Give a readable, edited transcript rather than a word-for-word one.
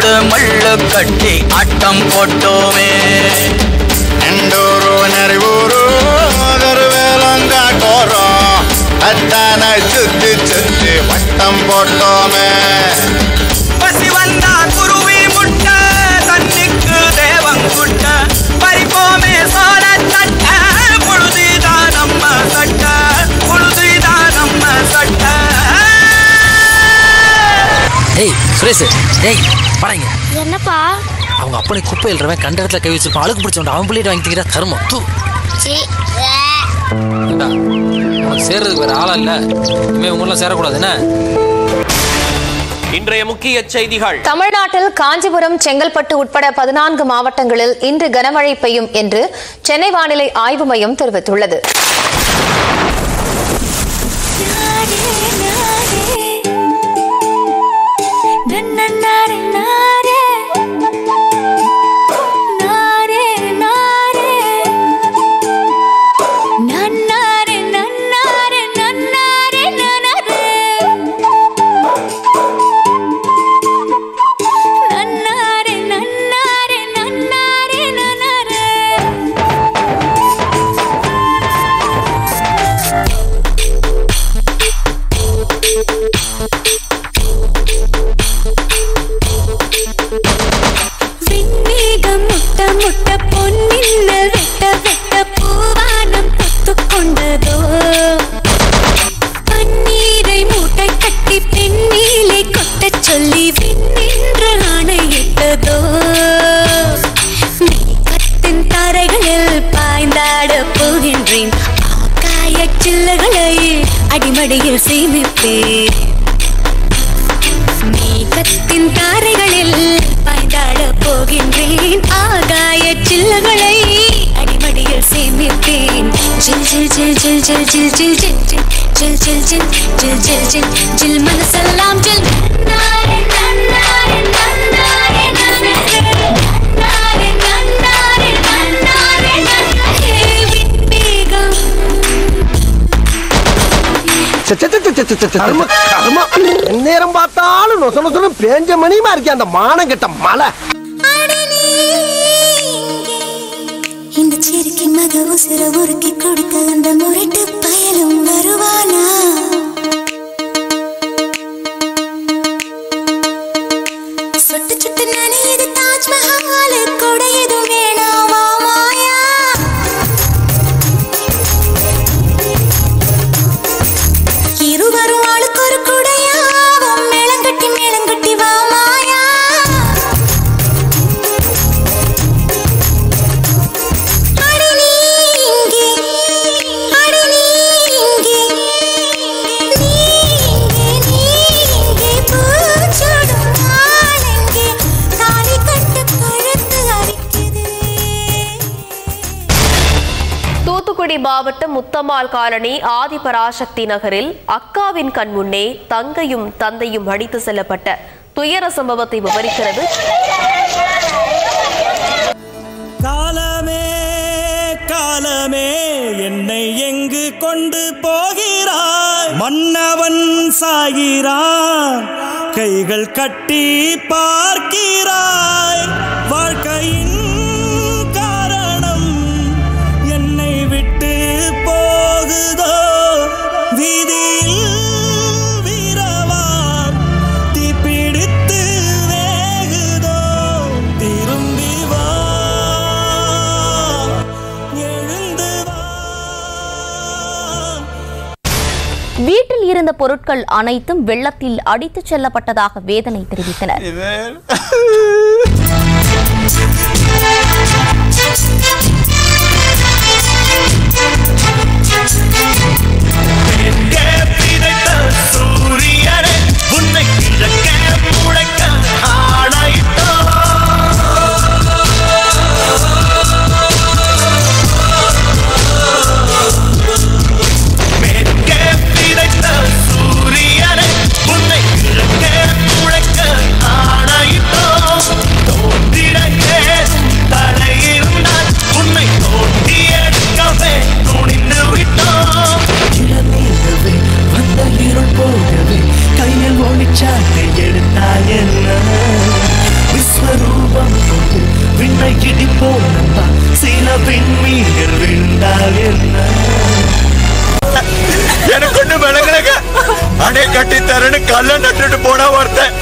சேர்த்து மல்லு கட்டி ஆட்டம் போட்டோமே. எண்டூரு நெறிவூரு வேலங்காட்டோரம் அத்தானை சுத்தி சுத்தி வட்டம் போட்டோமே. பசி வந்தா குருவி முட்ட தண்ணிக்கு தேவங்குட்ட பறிப்போமே சோழ தட்ட பொழுதுதான் நம்ம சட்ட பொழுதுதான் நம்ம சட்ட. ஏய் சுரேஷ், ஏய் பாருங்க. என்னப்பா? அவங்க அப்பனை குப்பை எழுறவன் கண்ட இடத்துல கை வச்சிருப்பான். அழுக்கு பிடிச்சவன் அவன் பிள்ளைட்டு வாங்கி திங்கிற கருமம். உனக்கு சேர்றதுக்கு வேற ஆளா இல்ல. இனிமே உங்களெல்லாம் சேரக்கூடாது என்ன? இன்றைய முக்கிய செய்திகள். தமிழ்நாட்டில் காஞ்சிபுரம், செங்கல்பட்டு உட்பட 14 மாவட்டங்களில் இன்று கனமழை பெய்யும் என்று சென்னை வானிலை ஆய்வு மையம் தெரிவித்துள்ளது. அடிமடியில் சேமிப்பேன் மேகத்தின் தாரைகளில் பாய்ந்தாட போகின்றேன். ஆகாய சில்லுகளை அடிமடியில் சேமிப்பேன். ஜில் ஜில் ஜில் ஜில் ஜில் ஜில் ஜில் ஜில் ஜில் ஜில் ஜில் ஜில் ஜில் ஜில் ஜில் மனசெல்லாம் ஜில். நேரம் பார்த்தாலும் நொச நொசன பேஞ்ச மணிமா இருக்கே அந்த மானம் கெட்ட மலை. இந்த சிறுக்கி மக உசிர உருக்கி கொடுக்க அந்த முரட்டு பயலும் வருவானா? சுட்டு சுட்டு நனையது தாஜ்மஹால் கூட எதுவும் வேணாமா மாயா? இருவரும் ஆளுக்கு ஒரு குடையாவும் மேளங்கட்டி வா மாயா. அடி நீ இங்கே, அடி நீ இங்கே, நீ இங்கே பூச்சூடும் நாளெங்கே தாலி கட்டு கழுத்து அரிக்குது. தூத்துக்குடி மாவட்டம் முத்தம்மாள் காலனி ஆதிபராசக்தி நகரில் அக்காவின் கண் முன்னே தங்கையும் தந்தையும் அடித்து செல்லப்பட்ட துயர சம்பவத்தை விவரிக்கிறது. காலமே காலமே என்னை எங்கு கொண்டு போகிறாய்? மன்னவன் சாகிறான், கைகள் கட்டி பார்க்கிறாய். வாழ்க்கையின் காரணம் என்னை விட்டு போகுதோ? வீதியில் வீரவான் தீப்பிடித்து வேகுதோ? திரும்பி வா, எழுந்து வா. வீட்டில் இருந்த பொருட்கள் அனைத்தும் வெள்ளத்தில் அடித்துச் செல்லப்பட்டதாக வேதனை தெரிவித்தனர். சூரியனே உன்னை கிழக்க முழக்க ஆணைத்தோ. மேற்கே பிழைத்த சூரியனே உன்னை கிழக்க முழக்க ஆணைத்தோ. உன்னை இடிப்போம் நண்பா சில விண்மீன்கள் விழுந்தால் என்ன எனக்கு ஒண்ணு விளங்கலங்க. அணை கட்டி தரன்னு கல்ல நட்டுட்டு போனா ஒருத்தன்